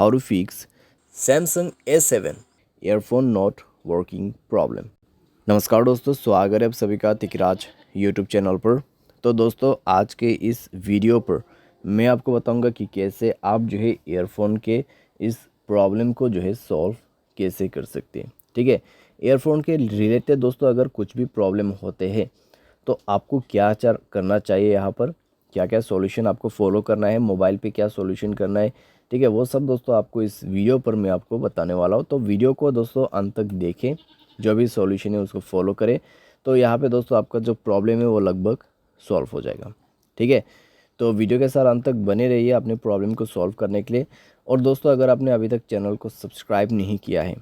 how to fix Samsung A7 earphone not working problem। नमस्कार दोस्तों, स्वागत है आप सभी का तिकराज यूट्यूब चैनल पर। तो दोस्तों, आज के इस वीडियो पर मैं आपको बताऊंगा कि कैसे आप जो है ईयरफोन के इस प्रॉब्लम को जो है सॉल्व कैसे कर सकते हैं। ठीक है, ईयरफोन के रिलेटेड दोस्तों अगर कुछ भी प्रॉब्लम होते हैं तो आपको क्या करना चाहिए, यहाँ पर क्या क्या सॉल्यूशन आपको फॉलो करना है, मोबाइल पे क्या सॉल्यूशन करना है। ठीक है, वो सब दोस्तों आपको इस वीडियो पर मैं आपको बताने वाला हूँ। तो वीडियो को दोस्तों अंत तक देखें, जो भी सॉल्यूशन है उसको फॉलो करें, तो यहाँ पे दोस्तों आपका जो प्रॉब्लम है वो लगभग सॉल्व हो जाएगा। ठीक है, तो वीडियो के साथ अंत तक बने रहिए अपने प्रॉब्लम को सॉल्व करने के लिए। और दोस्तों, अगर आपने अभी तक चैनल को सब्सक्राइब नहीं किया है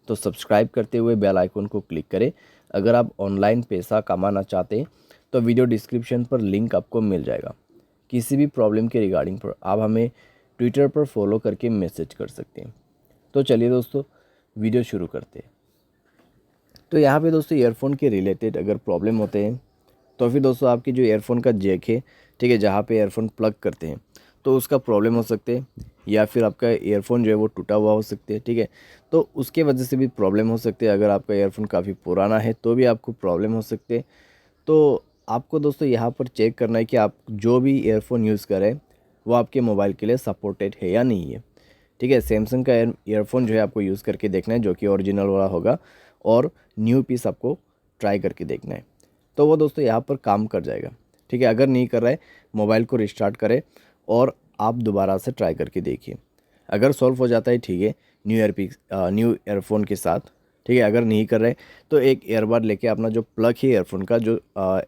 तो सब्सक्राइब करते हुए बेल आइकन को क्लिक करें। अगर आप ऑनलाइन पैसा कमाना चाहते हैं तो वीडियो डिस्क्रिप्शन पर लिंक आपको मिल जाएगा। किसी भी प्रॉब्लम के रिगार्डिंग पर आप हमें ट्विटर पर फॉलो करके मैसेज कर सकते हैं। तो चलिए दोस्तों, वीडियो शुरू करते हैं। तो यहाँ पे दोस्तों ईयरफोन के रिलेटेड अगर प्रॉब्लम होते हैं तो फिर दोस्तों आपकी जो ईयरफोन का जैक है, ठीक है, जहाँ पे ईयरफोन प्लग करते हैं तो उसका प्रॉब्लम हो सकते हैं, या फिर आपका ईयरफोन जो है वो टूटा हुआ हो सकते हैं। ठीक है, तो उसके वजह से भी प्रॉब्लम हो सकती है। अगर आपका ईयरफोन काफ़ी पुराना है तो भी आपको प्रॉब्लम हो सकते हैं। तो आपको दोस्तों यहाँ पर चेक करना है कि आप जो भी ईयरफोन यूज़ करें वो आपके मोबाइल के लिए सपोर्टेड है या नहीं है। ठीक है, सैमसंग का ईयरफोन जो है आपको यूज़ करके देखना है, जो कि ओरिजिनल वाला होगा, और न्यू पीस आपको ट्राई करके देखना है। तो वो दोस्तों यहाँ पर काम कर जाएगा। ठीक है, अगर नहीं कर रहा है, मोबाइल को रिस्टार्ट करें और आप दोबारा से ट्राई करके देखिए। अगर सॉल्व हो जाता है, ठीक है, न्यू ईयरफोन के साथ। ठीक है, अगर नहीं कर रहे तो एक ईयरबड लेके अपना जो प्लग है ईयरफोन का, जो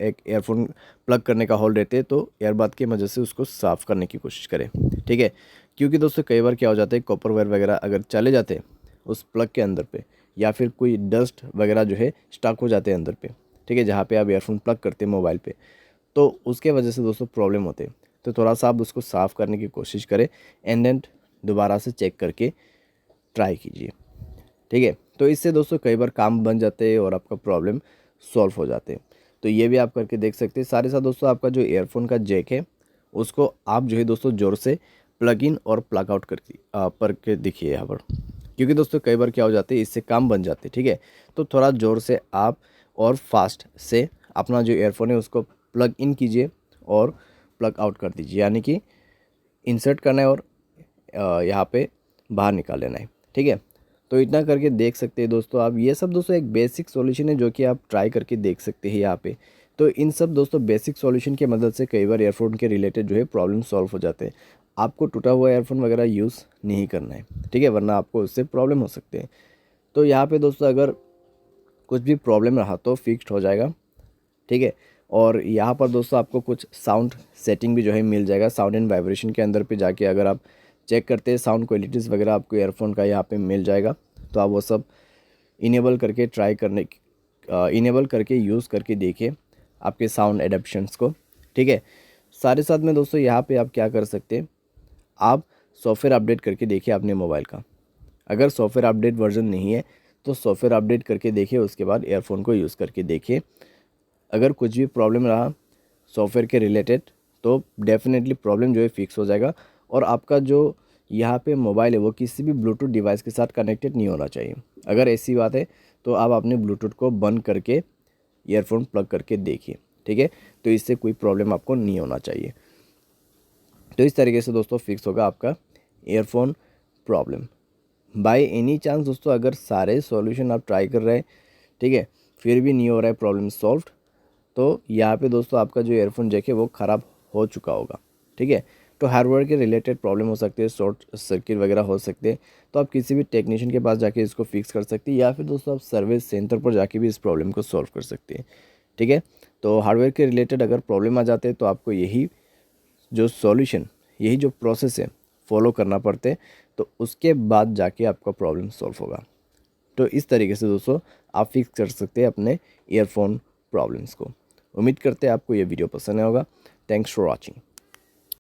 एक ईयरफोन प्लग करने का होल रहते हैं, तो ईयरबड की मदद से उसको साफ़ करने की कोशिश करें। ठीक है, क्योंकि दोस्तों कई बार क्या हो जाता है, कॉपर वायर वगैरह अगर चले जाते हैं उस प्लग के अंदर पे, या फिर कोई डस्ट वगैरह जो है स्टक हो जाते हैं अंदर पे, ठीक है, जहाँ पे आप ईयरफोन प्लग करते हैं मोबाइल पे, तो उसके वजह से दोस्तों प्रॉब्लम होते हैं। तो थोड़ा सा आप उसको साफ़ करने की कोशिश करें एंड देन दोबारा से चेक करके ट्राई कीजिए। ठीक है, तो इससे दोस्तों कई बार काम बन जाते हैं और आपका प्रॉब्लम सॉल्व हो जाते हैं। तो ये भी आप करके देख सकते हैं। साथ ही साथ दोस्तों आपका जो ईयरफोन का जैक है उसको आप जो है दोस्तों ज़ोर से प्लग इन और प्लग आउट करके देखिए यहाँ पर, क्योंकि दोस्तों कई बार क्या हो जाते हैं, इससे काम बन जाते हैं। ठीक है, तो थोड़ा ज़ोर से आप और फास्ट से अपना जो ईयरफोन है उसको प्लग इन कीजिए और प्लग आउट कर दीजिए, यानी कि इंसर्ट करना है और यहाँ पे बाहर निकाल लेना है। ठीक है, तो इतना करके देख सकते हैं दोस्तों आप। ये सब दोस्तों एक बेसिक सॉल्यूशन है जो कि आप ट्राई करके देख सकते हैं यहाँ पे। तो इन सब दोस्तों बेसिक सॉल्यूशन की मदद से कई बार ईयरफोन के रिलेटेड जो है प्रॉब्लम सॉल्व हो जाते हैं। आपको टूटा हुआ ईयरफोन वगैरह यूज़ नहीं करना है। ठीक है, वरना आपको उससे प्रॉब्लम हो सकते हैं। तो यहाँ पे दोस्तों अगर कुछ भी प्रॉब्लम रहा तो फिक्स्ड हो जाएगा। ठीक है, और यहाँ पर दोस्तों आपको कुछ साउंड सेटिंग भी जो है मिल जाएगा। साउंड एंड वाइब्रेशन के अंदर पे जाके अगर आप चेक करते हैं साउंड क्वालिटीज़ वगैरह आपको ईयरफोन का यहाँ पे मिल जाएगा। तो आप वो सब इनेबल करके इनेबल करके यूज़ करके देखिए आपके साउंड एडेप्शंस को। ठीक है, साथ ही साथ में दोस्तों यहाँ पे आप क्या कर सकते हैं, आप सॉफ्टवेयर अपडेट करके देखिए अपने मोबाइल का। अगर सॉफ्टवेयर अपडेट वर्जन नहीं है तो सॉफ्टवेयर अपडेट करके देखिए, उसके बाद ईयरफोन को यूज़ करके देखिए। अगर कुछ भी प्रॉब्लम रहा सॉफ्टवेयर के रिलेटेड तो डेफिनेटली प्रॉब्लम जो है फिक्स हो जाएगा। और आपका जो यहाँ पे मोबाइल है वो किसी भी ब्लूटूथ डिवाइस के साथ कनेक्टेड नहीं होना चाहिए। अगर ऐसी बात है तो आप अपने ब्लूटूथ को बंद करके ईयरफोन प्लग करके देखिए। ठीक है, तो इससे कोई प्रॉब्लम आपको नहीं होना चाहिए। तो इस तरीके से दोस्तों फिक्स होगा आपका earphone problem. By any chance दोस्तों अगर सारे सॉल्यूशन आप ट्राई कर रहे हैं, ठीक है, फिर भी नहीं हो रहा है प्रॉब्लम सॉल्व, तो यहाँ पे दोस्तों आपका जो ईयरफोन जैक है वो ख़राब हो चुका होगा। ठीक है, तो हार्डवेयर के रिलेटेड प्रॉब्लम हो सकती है, शॉर्ट सर्किट वगैरह हो सकते हैं, तो आप किसी भी टेक्नीशियन के पास जाके इसको फिक्स कर सकते हैं, या फिर दोस्तों आप सर्विस सेंटर पर जाके भी इस प्रॉब्लम को सॉल्व कर सकते हैं। ठीक है, तो हार्डवेयर के रिलेटेड अगर प्रॉब्लम आ जाते हैं तो आपको यही जो प्रोसेस है फॉलो करना पड़ते हैं, तो उसके बाद जाके आपका प्रॉब्लम सॉल्व होगा। तो इस तरीके से दोस्तों आप फिक्स कर सकते हैं अपने ईयरफोन प्रॉब्लम्स को। उम्मीद करते हैं आपको ये वीडियो पसंद आया होगा। Thanks for watching.